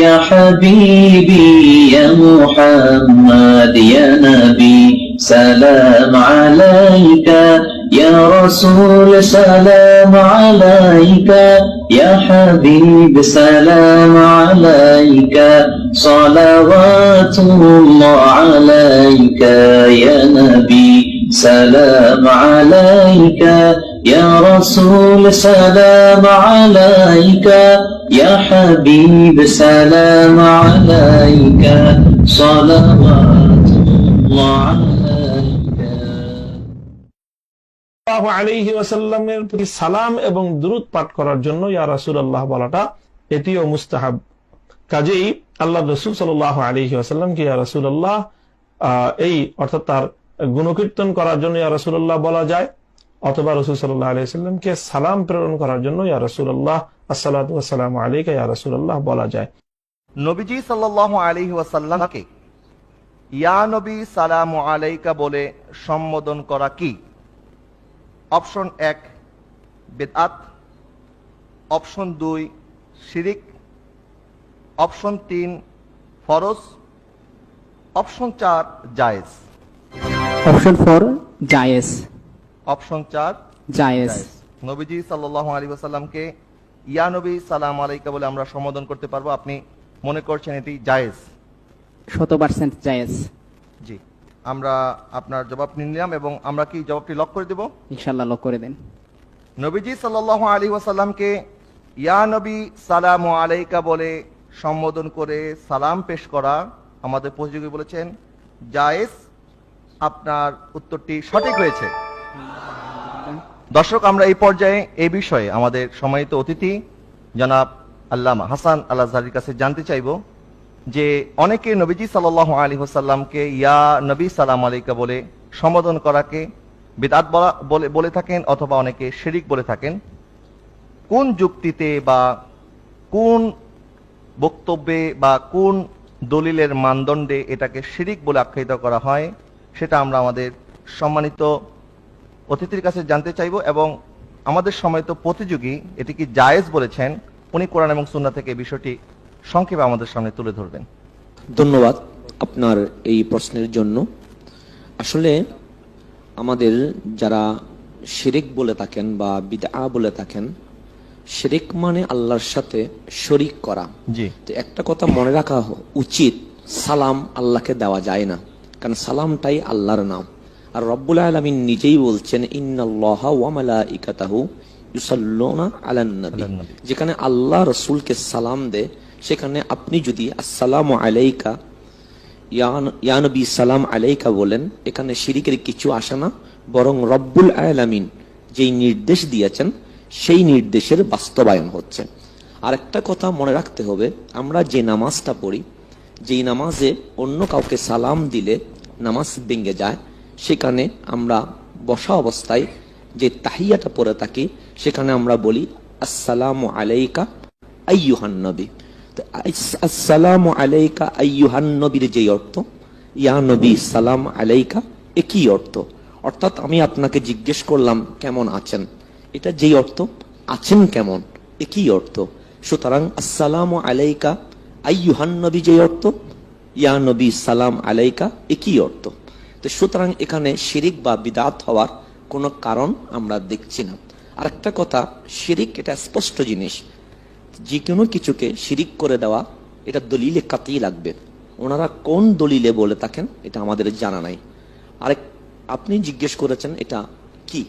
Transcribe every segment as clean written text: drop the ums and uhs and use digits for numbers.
يا حبيبي يا محمد يا نبي سلام عليك يا رسول سلام عليك يا حبيب سلام عليك صلوات الله عليك يا نبي سلام عليك يا رسول سلام عليك يا حبيب سلام عليك صلوات الله عليك সাল্লাল্লাহু আলাইহি ওয়াসাল্লামের প্রতি সালাম এবং দুরূদ পাঠ করার জন্য ইয়া রাসূলুল্লাহ বলাটা এটিও মুস্তাহাব। কাজেই আল্লাহ রাসূল সাল্লাল্লাহু আলাইহি ওয়াসাল্লামকে ইয়া রাসূলুল্লাহ এই অর্থাৎ তার গুণকীর্তন করার জন্য ইয়া রাসূলুল্লাহ বলা যায়, অথবা রাসূল সাল্লাল্লাহু আলাইহি ওয়াসাল্লামকে সালাম প্রেরণ করার জন্য ইয়া রাসূলুল্লাহ আসসালাতু ওয়াসসালামু আলাইকা ইয়া রাসূলুল্লাহ বলা যায়। নবীজি সাল্লাল্লাহু আলাইহি ওয়াসাল্লামকে ইয়া নবী সালামু আলাইকা বলে সম্বোধন করা কি? অপশন 1 বিদআত, অপশন 2 শিরিক, অপশন 3 ফরজ, অপশন 4 জায়েজ। অপশন 4 জায়েজ। অপশন 4 জায়েজ। নবীজি সাল্লাল্লাহু আলাইহি ওয়াসাল্লামকে ইয়া নবী সালাম আলাইকা বলে আমরা সম্বোধন করতে পারবো, আপনি মনে করছেন এটি জায়েজ? 100% জায়েজ। জি, আমরা আপনার জবাব নিলাম এবং আমরা কি জবাবটি লক করে দেব? ইনশাআল্লাহ লক করে দেন। নবীজি সাল্লাল্লাহু আলাইহি ওয়াসাল্লামকে ইয়া নবী সালামু আলাইকা বলে সম্বোধন করে সালাম পেশ করা আমাদের প্রতিযোগী বলেছেন জায়েজ। আপনার উত্তরটি সঠিক হয়েছে। দর্শক, আমরা এই পর্যায়ে এই বিষয়ে আমাদের সম্মানিত অতিথি জনাব আল্লামা হাসান আল আজহারীর কাছে জানতে চাইব যে অনেকে নবীজি সাল্লাল্লাহু আলাইহি ওয়াসাল্লামকে ইয়া নবী সালাম আলাইকা বলে সম্বোধন করাকে বিদআত বলে থাকেন, অথবা অনেকে শিরিক বলে থাকেন। কোন যুক্তিতে বা কোন বক্তব্যে বা কোন দলিলের মানদণ্ডে এটাকে শিরিক বলে আখ্যায়িত করা হয় সেটা আমরা আমাদের সম্মানিত অতিথির কাছে জানতে চাইব, এবং আমাদের সম্মানিত প্রতিযোগী এটি কি জায়েজ বলেছেন উনি কোরআন এবং সুন্নাহ থেকে বিষয়টি সংক্ষেপে আমাদের সামনে তুলে ধরবেন। ধন্যবাদ আপনার এই প্রশ্নের জন্য। আসলে আমাদের যারা শিরিক বলে থাকেন বা বিদআ বলে থাকেন, শিরিক মানে আল্লাহর সাথে শরীক করা। জি, তো একটা কথা মনে রাখা উচিত, সালাম আল্লাহকে দেওয়া যায় না, কারণ সালামটাই আল্লাহর নাম। আর রব্বুল আলামিন নিজেই বলছেন ইন্নাল্লাহা ওয়া মালাইকাতাহু ইউসাল্লুনা আলান নবী। যেখানে আল্লাহ রাসূলকে সালাম দেয়, সেখানে আপনি যদি আসসালামু আলাইকা ইয়া নবী সালাম আলাইকা বলেন, এখানে শিরিকের কিছু আসে না, বরং রব্বুল আলামিন যেই নির্দেশ দিয়েছেন সেই নির্দেশের বাস্তবায়ন হচ্ছে। আর একটা কথা মনে রাখতে হবে, আমরা যে নামাজটা পড়ি, যেই নামাজে অন্য কাউকে সালাম দিলে নামাজ ভেঙে যায়, সেখানে আমরা বসা অবস্থায় যে তাহিয়াটা পড়ে থাকি সেখানে আমরা বলি আসসালামু আলাইকা আইয়ুহান নবী। তো আসসালামু আলাইকা আইয়ুহান নবীর যে অর্থ, ইয়া নবী সালাম আলাইকা, একই অর্থ। অর্থাৎ আমি আপনাকে জিজ্ঞেস করলাম কেমন আছেন, এটা যেই অর্থ, আছেন কেমন একই অর্থ। সুতরাং আসসালামু আলাইকা আইয়ুহান নবী যে অর্থ, ইয়া নবী সালাম আলাইকা একই অর্থ। তো সুতরাং এখানে শিরিক বা বিদআত হওয়ার কোনো কারণ আমরা দেখছি না। আরেকটা কথা, শিরিক এটা স্পষ্ট জিনিস, যে কোনো কিছুকে শিরিক করে দেওয়া এটা দলিলে কাতই লাগবে। ওনারা কোন দলিলে বলে থাকেন এটা আমাদের জানা নাই। আরেক আপনি জিজ্ঞেস করেছেন এটা কি,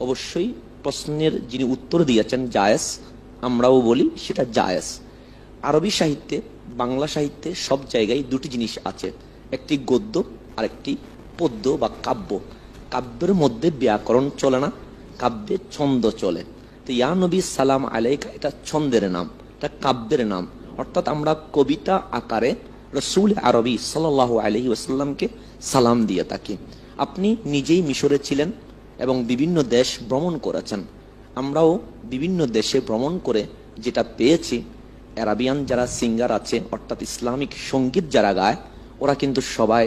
অবশ্যই প্রশ্নের যিনি উত্তর দিয়েছেন জায়েজ, আমরাও বলি সেটা জায়েজ। আরবি সাহিত্যে, বাংলা সাহিত্যে সব জায়গায় দুটি জিনিস আছে, একটি গদ্য আর একটি পদ্য বা কাব্য। কাব্যের মধ্যে ব্যাকরণ চলে না, কাব্যে ছন্দ চলে। তো ইয়া নবী সালাম আলাইকা এটা ছন্দের নাম, এটা কাব্যের নাম। অর্থাৎ আমরা কবিতা আকারে রাসূল আরবি সাল্লাল্লাহু আলাইহি ওয়াসাল্লামকে সালাম দিয়ে থাকি। আপনি নিজেই মিশরে ছিলেন এবং বিভিন্ন দেশ ভ্রমণ করেছেন, আমরাও বিভিন্ন দেশে ভ্রমণ করে যেটা পেয়েছি, আরাবিয়ান যারা সিঙ্গার আছে অর্থাৎ ইসলামিক সঙ্গীত যারা গায়, ওরা কিন্তু সবাই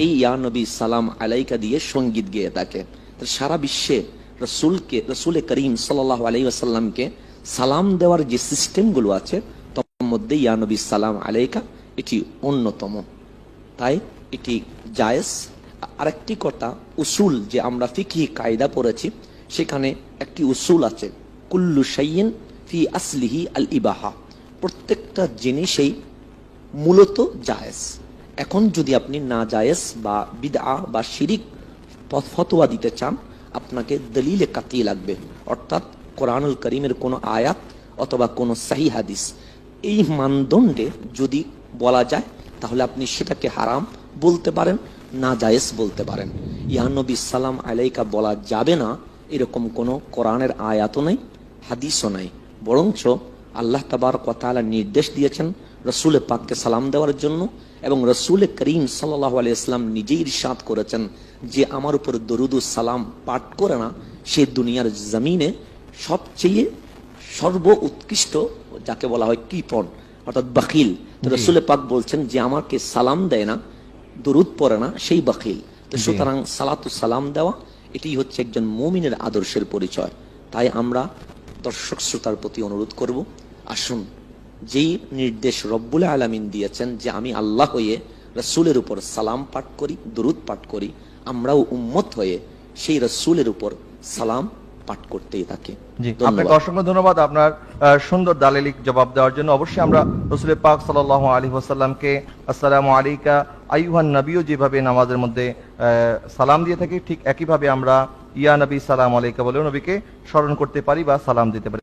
এই ইয়া নবী সালাম আলাইকা দিয়ে সঙ্গীত গেয়ে থাকে। সারা বিশ্বে রসুল করিম সাল্লাল্লাহু আলাইহি ওয়াসাল্লামকে সালাম দেওয়ার যে সিস্টেমগুলো আছে, মধ্যে ইয়া নবী সালাম আলাইকা এটি অন্যতম, তাই এটি জায়েজ। আরেকটি কথা, উসুল যে আমরা ফিকহি কায়দা পড়েছি সেখানে একটি উসুল আছে, কুল্লু শাইইন ফি আসলিহি আল ইবাহা, প্রত্যেকটা জিনিসেই মূলত জায়েজ। এখন যদি আপনি না জায়েজ বা বিদআ বা শিরিক ফতোয়া দিতে চান, আপনাকে দলিলে কাতি লাগবে, অর্থাৎ কোরআনুল করিমের কোনো আয়াত অথবা কোনো সহি হাদিস। এই মানদণ্ডে যদি বলা যায় তাহলে আপনি সেটাকে হারাম বলতে পারেন, না জায়েজ বলতে পারেন। ইয়া নবী সালাম আলাইকা বলা যাবে না এরকম কোনো কোরআনের আয়াতও নেই, হাদিসও নাই, বরঞ্চ আল্লাহ তাবারক ওয়া তাআলা নির্দেশ দিয়েছেন রসুল পাককে সালাম দেওয়ার জন্য, এবং রসুল করিম সাল্লাল্লাহু আলাইহি ওয়াসাল্লাম নিজেই ইরশাদ করেছেন যে আমার উপর দরুদ ও সালাম পাঠ করে না, সে দুনিয়ার জমিনে সবচেয়ে সর্ব উৎকৃষ্ট, যাকে বলা হয় কৃপণ অর্থাৎ বাখিল। রসুল পাক বলছেন যে আমাকে সালাম দেয় না, দরুদ পড়ে না, সেই বাখিল। তো সুতরাং সালাতু সালাম দেওয়া এটি হচ্ছে একজন মুমিনের আদর্শের পরিচয়। তাই আমরা দর্শক শ্রোতার প্রতি অনুরোধ করব, আসুন যেই নির্দেশ রব্বুল আলামিন দিয়েছেন যে আমি আল্লাহ হয়ে রসুলের উপর সালাম পাঠ করি, দরুদ পাঠ করি, আমরাও উম্মত হয়ে সেই রসুলের উপর সালাম পাঠ করতেই থাকি। জি, আপনাকে অসংখ্য ধন্যবাদ আপনার সুন্দর দালিলিক জবাব দেওয়ার জন্য। অবশ্যই আমরা রাসূল পাক সাল্লাল্লাহু আলাইহি ওয়াসাল্লামকে আসসালামু আলাইকা আইয়ুহান নবিয়্যু যেভাবে নামাজের মধ্যে সালাম দিয়ে থাকি, ঠিক একইভাবে আমরা ইয়া নবী সালাম আলাইকা বলেও নবীকে স্মরণ করতে পারি বা সালাম দিতে পারি।